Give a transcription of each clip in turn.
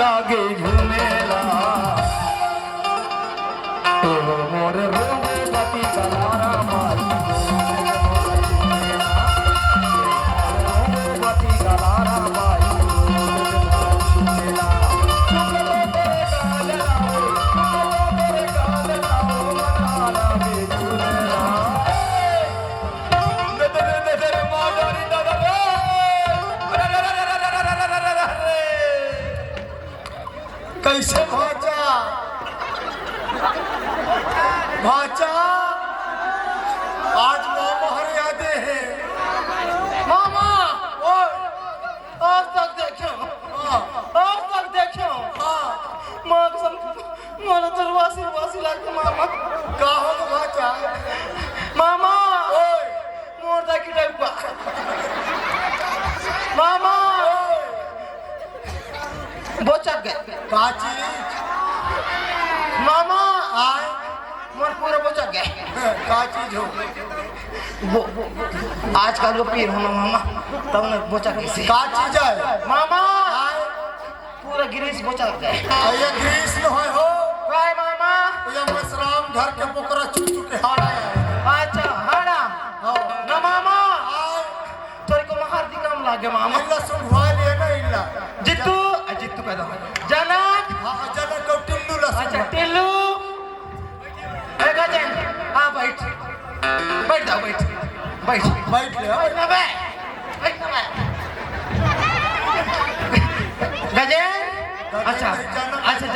लागे झूमेला तो मोर रोगे पति कलारा माई पति कलारा माई कैसे भाचा भाचा आज मामा हर यादें हैं मामा आज तक देखो माँ कसम मोर दरवासी वासी लगता मामा का हो भाचा मामा मोर दा किडा मामा बोचक गए का चीज मामा आए मोर पूरा बोचक गए का चीज हो आजकल जो पीर होना मामा तब ने बोचक कैसे का चीज है मामा आए पूरा गिरीश बोचक गए ये ग्रीस न होय हो काय मामा ये मसराम घर के पोकरा चुचू के हाड़ा है अच्छा हाड़ा हां ना मामा आए तोरी को महार दी काम लागे मामा इल्ला सुनवा ले ना इल्ला जित्तू जित्तू कहता जनक हां जनक को टिल्लू ला अच्छा टिल्लू ए गजन आ बैठ जाओ बैठ बैठ ले बैठ ना बे गजन अच्छा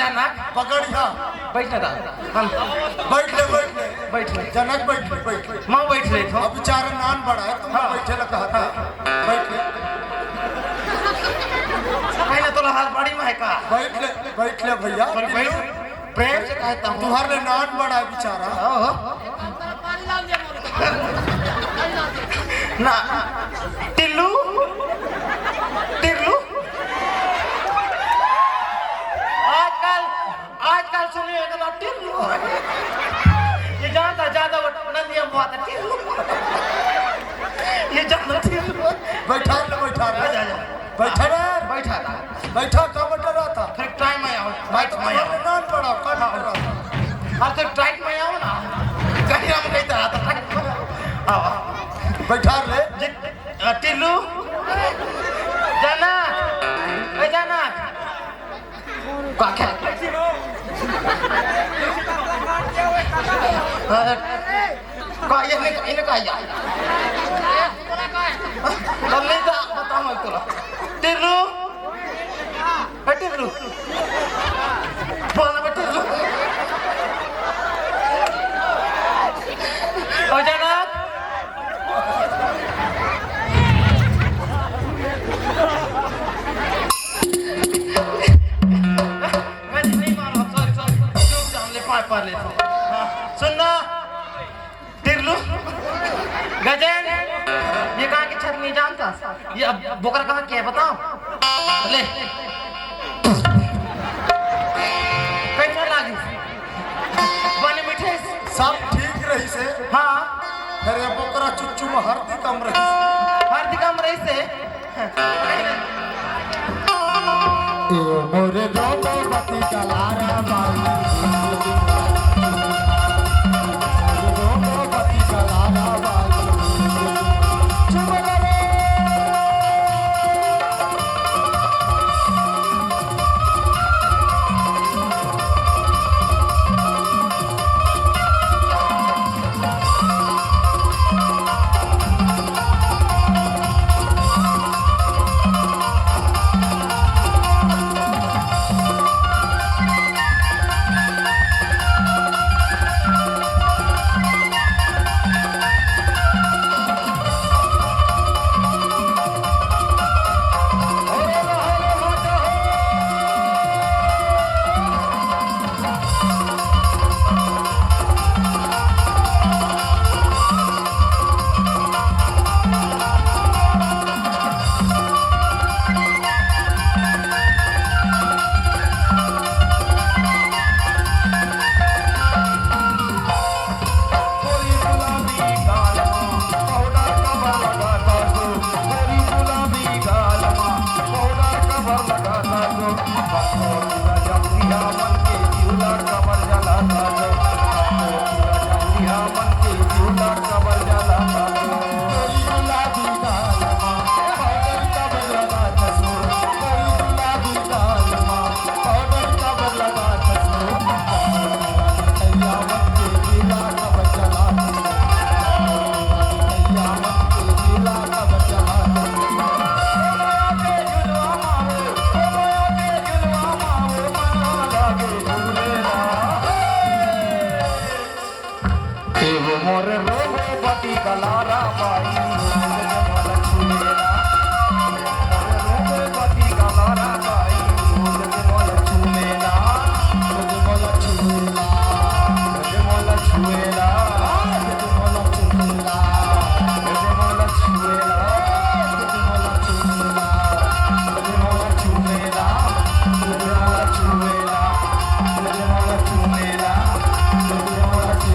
जनक पकड़िया बैठ ना हम बैठ ले जनक बैठ ले मां बैठ ले तो अब बेचारा नान बड़ा है तुम बैठे ला कहता बैठ ले मैंने तो हाथ बड़ी में है का बैठ ले भैया बैठ प्रेम से कहता हूं तुम्हारे नान बड़ा है बेचारा ना टिल्लू आजकल सुनिए ना टिल्लू ये जानता ज्यादा वो नंदिया बहुत है टिल्लू ये जानता टिल्लू बैठा का बटा रहा था फिर टाइम में आओ बैठ में आओ नान बड़ा काटा अब तो टाइट में आओ ना कहीं हम कहते रहता आओ बैठा ले टिल्लू जाना क्या ये का या नहीं था बताओ मैं तो टिल्लू बोलना टिल्लू ओ जनक पार ले सुनना टिल्लू गजन ये कहाँ की छत नहीं जानता ये अब बोकर कहाँ क्या है बताओ ले कैसा लगी बने मीठे सब ठीक रही से हाँ फिर ये बोकरा चुच्चू में हरदी कम रही से मोरे रोते पति कलारा बाई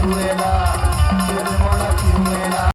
हुएला